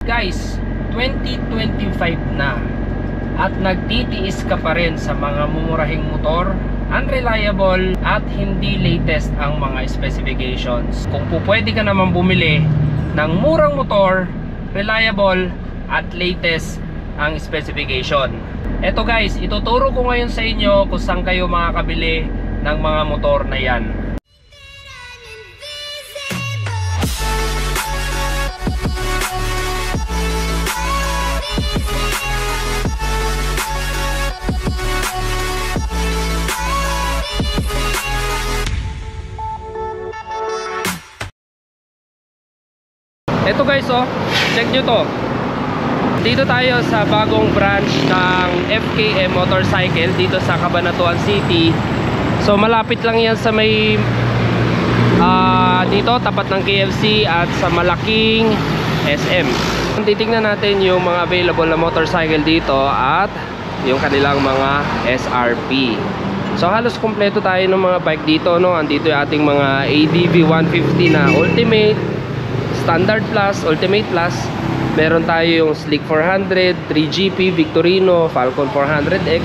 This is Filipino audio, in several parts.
Guys, 2025 na at nagtitiis ka pa rin sa mga mumurahing motor, unreliable at hindi latest ang mga specifications. Kung pwede ka naman bumili ng murang motor, reliable at latest ang specification. Eto guys, ituturo ko ngayon sa inyo kung saan kayo makakabili ng mga motor na yan. Ito guys, oh, check nyo to. Dito tayo sa bagong branch ng FKM Motorcycle dito sa Cabanatuan City. So malapit lang yan sa may dito tapat ng KFC at sa malaking SM. Titingnan natin yung mga available na motorcycle dito at yung kanilang mga SRP. So halos kompleto tayo ng mga bike dito, no? Andito yung ating mga ADV 150 na Ultimate, Standard Plus, Ultimate Plus. Meron tayo yung Slick 400, 3GP, Victorino, Falcon 400X.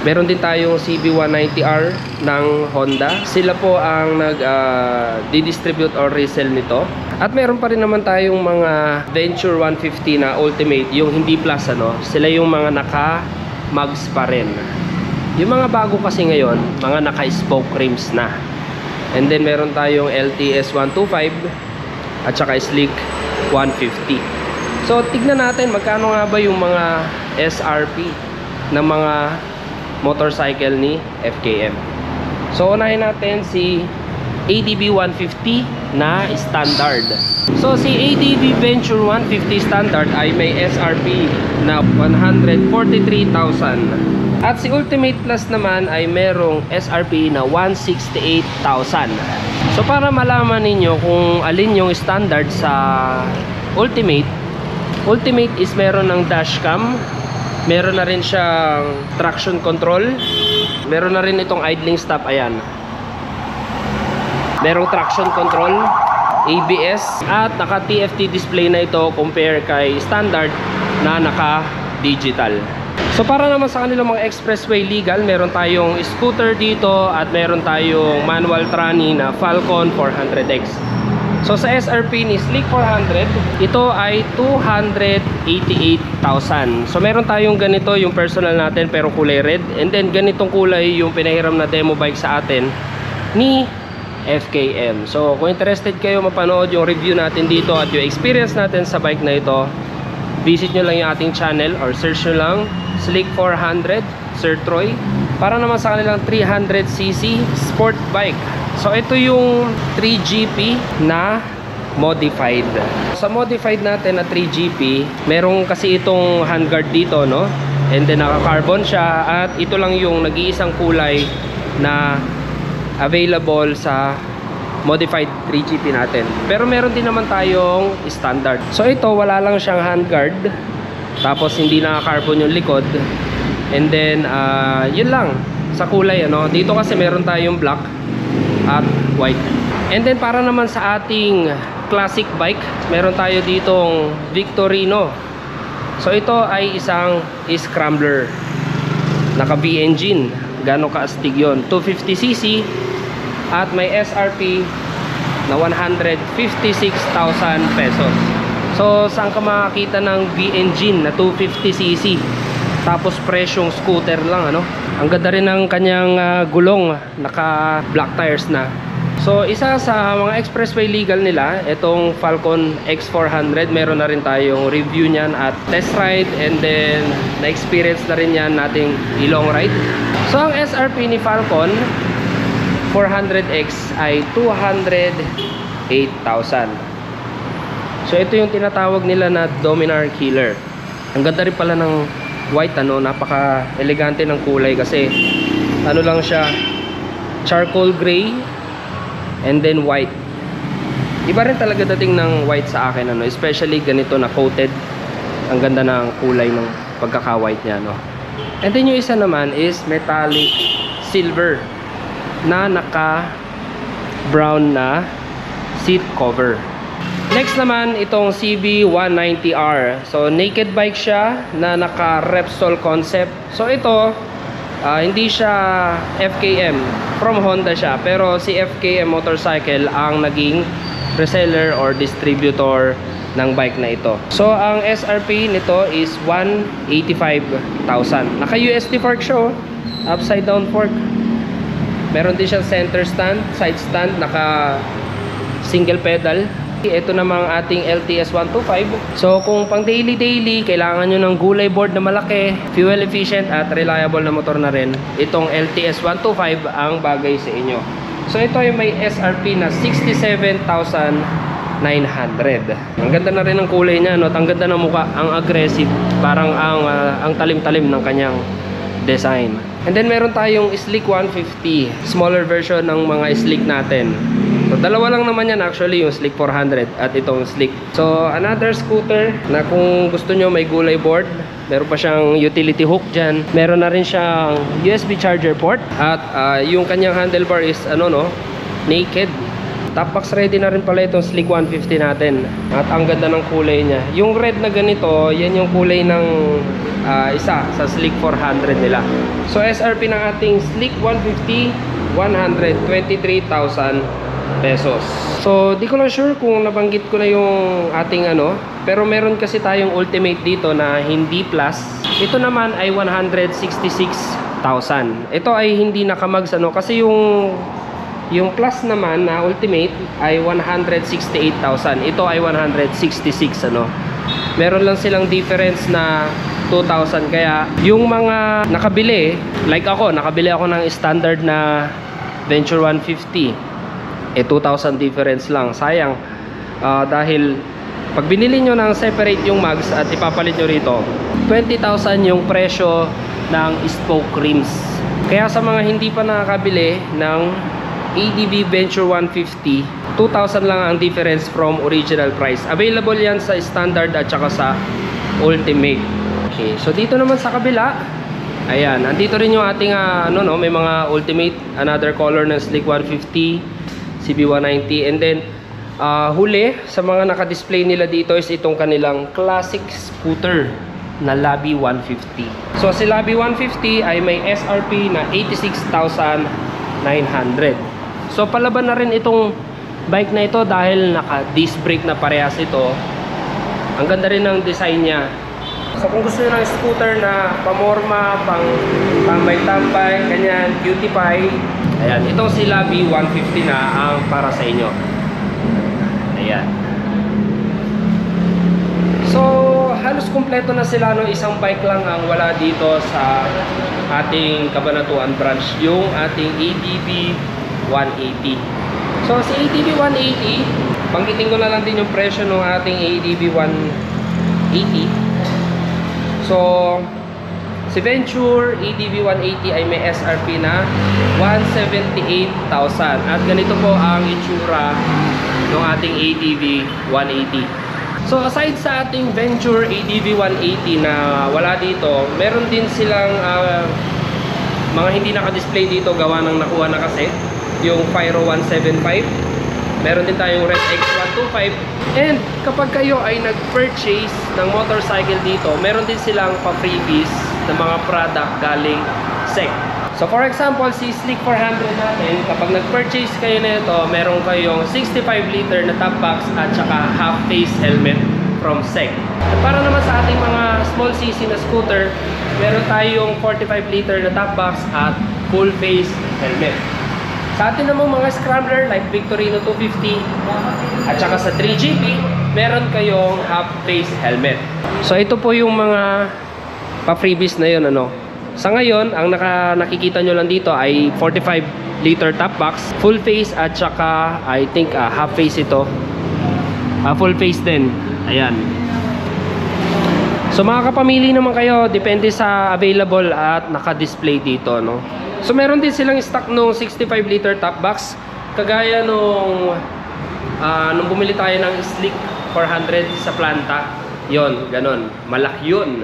Meron din tayong CB190R ng Honda. Sila po ang nag-distribute or resell nito. At meron pa rin naman tayong mga Venture 150 na Ultimate, yung hindi Plus, ano. Sila yung mga naka-mugs pa rin. Yung mga bago kasi ngayon, mga naka-spoke rims na. And then meron tayong LTS 125 at saka Slick 150. So tignan natin magkano nga ba yung mga SRP ng mga motorcycle ni FKM. So unahin natin si ADV 150 na standard. So si ADV Venture 150 standard ay may SRP na 143,000. At si Ultimate Plus naman ay merong SRP na 168,000. So para malaman ninyo kung alin yung standard sa Ultimate is meron ng dashcam, meron na rin siyang traction control, meron na rin itong idling stop, ayan. Merong traction control, ABS, at naka TFT display na ito compare kay standard na naka digital. So para naman sa kanilang mga expressway legal, meron tayong scooter dito at meron tayong manual tranny na Falcon 400X. So sa SRP ni Slick 400, ito ay 288,000. So meron tayong ganito yung personal natin pero kulay red. And then ganitong kulay yung pinahiram na demo bike sa atin ni FKM. So kung interested kayo mapanood yung review natin dito at yung experience natin sa bike na ito, visit nyo lang yung ating channel or search nyo lang Slick 400 Sir Troy para naman sa kanilang 300cc sport bike. So ito yung 3GP na modified. Sa modified natin na 3GP, merong kasi itong handguard dito, no? And then naka-carbon siya at ito lang yung nag-iisang kulay na available sa modified 3GP natin. Pero meron din naman tayong standard. So ito wala lang siyang handguard, tapos hindi naka-carbon yung likod. And then yun lang sa kulay, ano. Dito kasi meron tayong black at white. And then para naman sa ating classic bike, meron tayo ditong Victorino. So ito ay isang scrambler, naka V engine. Gano'ng kaastig yun? 250cc at may SRP na 156,000 pesos. So saan ka makakita ng V engine na 250cc tapos presyong scooter lang, ano? Ang ganda rin ng kanyang gulong, naka black tires na. So isa sa mga expressway legal nila, itong Falcon X400, meron na rin tayong review niyan at test ride, and then na-experience na rin yan nating i-long ride. So ang SRP ni Falcon 400X ay 208,000. So ito yung tinatawag nila na Dominar Killer. Ang ganda rin pala ng white, ano, napaka elegante ng kulay kasi ano lang siya, charcoal gray and then white. Iba rin talaga dating ng white sa akin, ano, especially ganito na coated. Ang ganda ng kulay ng pagkaka-white niya, no. And then yung isa naman is metallic silver na naka brown na seat cover. Next naman, itong CB190R. So, naked bike siya na naka-Repsol concept. So, ito, hindi siya FKM. From Honda siya. Pero si FKM Motorcycle ang naging reseller or distributor ng bike na ito. So, ang SRP nito is 185,000. Naka-USD fork siya, oh. Upside down fork. Meron din siyang center stand, side stand, naka single pedal. Ito namang ating LTS 125. So kung pang daily kailangan nyo ng gulay board na malaki, fuel efficient at reliable na motor na rin, itong LTS 125 ang bagay sa inyo. So ito ay may SRP na 67,900. Ang ganda na rin ng kulay niya, no? Ang ganda ng mukha, ang aggressive, parang ang talim-talim ng kanyang design. And then meron tayong Slick 150, smaller version ng mga Slick natin. So dalawa lang naman yan actually, yung Slick 400 at itong Slick. So another scooter na kung gusto nyo may gulay board, meron pa siyang utility hook dyan. Meron na rin siyang USB charger port. At yung kanyang handlebar is naked. Top box ready na rin pala itong Slick 150 natin. At ang ganda ng kulay niya. Yung red na ganito, yan yung kulay ng isa sa Slick 400 nila. So SRP ng ating Slick 150, 123,000 pesos. So di ko lang sure kung nabanggit ko na yung ating pero meron kasi tayong Ultimate dito na hindi plus. Ito naman ay 166,000. Ito ay hindi nakamags kasi yung plus naman na Ultimate ay 168,000. Ito ay 166 Meron lang silang difference na 2,000. Kaya yung mga nakabili, like ako, nakabili ako ng standard na Venture 150. 2,000 difference lang. Sayang. Dahil pag binili nyo ng separate yung mags at ipapalit nyo rito, 20,000 yung presyo ng spoke rims. Kaya sa mga hindi pa nakakabili ng ADB Venture 150, 2,000 lang ang difference from original price. Available yan sa standard at saka sa Ultimate. Okay, so dito naman sa kabila, ayan, andito rin yung ating may mga Ultimate, another color ng Slick 150, CB190. And then huli sa mga naka-display nila dito is itong kanilang classic scooter na Labi 150. So si Labi 150 ay may SRP na 86,900. So palaban na rin itong bike na ito dahil naka-disc brake na parehas ito. Ang ganda rin ng design niya. So kung gusto nyo ng scooter na pamorma, pang tambay-tambay, ganyan, cutie pie, ayan, itong si Labi 150 na ang para sa inyo. Ayan. So halos kumpleto na sila, isang bike lang ang wala dito sa ating Cabanatuan branch, yung ating ADB 180. So si ADB 180, banggitin ko na lang din yung presyo ng ating ADB 180. So si Venture ADB 180 ay may SRP na 178,000. At ganito po ang itsura ng ating ADB 180. So aside sa ating Venture ADB 180 na wala dito, meron din silang mga hindi naka-display dito, gawa ng nakuha na kasi, yung Pyro 175. Meron din tayong Red X 125. And kapag kayo ay nag-purchase ng motorcycle dito, meron din silang pa-freebies na mga product galing SEC. So for example, si Slick 400 natin, kapag nag-purchase kayo nito, meron kayong 65 liter na top box at saka half face helmet from SEC. At para naman sa ating mga small cc na scooter, meron tayong 45 liter na top box at full face helmet. Sa atin namang mga scrambler like Victorino 250 at saka sa 3GP, meron kayong half face helmet. So ito po yung mga pa-freebies na yun. Sa ngayon, ang nakikita nyo lang dito ay 45 liter top box, full face at saka I think half face ito. Full face din. Ayan. So makakapamili naman kayo, depende sa available at naka-display dito, So meron din silang stock nung 65 liter top box, kagaya nung bumili tayo ng Slick 400 sa planta. Yon, ganon, malaki yun.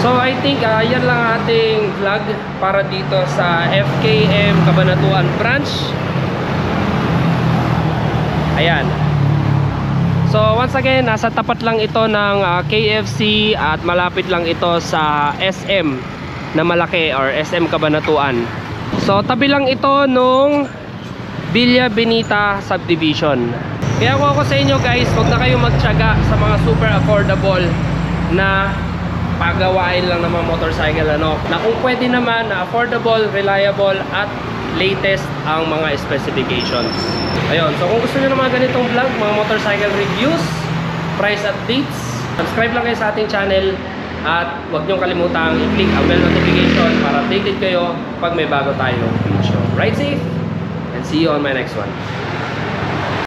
So I think yan lang ating vlog para dito sa FKM Cabanatuan branch. Ayan. So once again, nasa tapat lang ito ng KFC at malapit lang ito sa SM na malaki or SM Cabanatuan. So tabi lang ito nung Villa Benita Subdivision. Kaya kung ako sa inyo guys, huwag na kayong magtiyaga sa mga super affordable na pagawain lang ng mga motorcycle, ano, na kung pwede naman na affordable, reliable at latest ang mga specifications. Ayun, so kung gusto nyo ng mga ganitong vlog, mga motorcycle reviews, price updates, subscribe lang kayo sa ating channel at huwag nyo kalimutang i-click ang bell notification para updated kayo pag may bago tayong video. Ride safe and see you on my next one.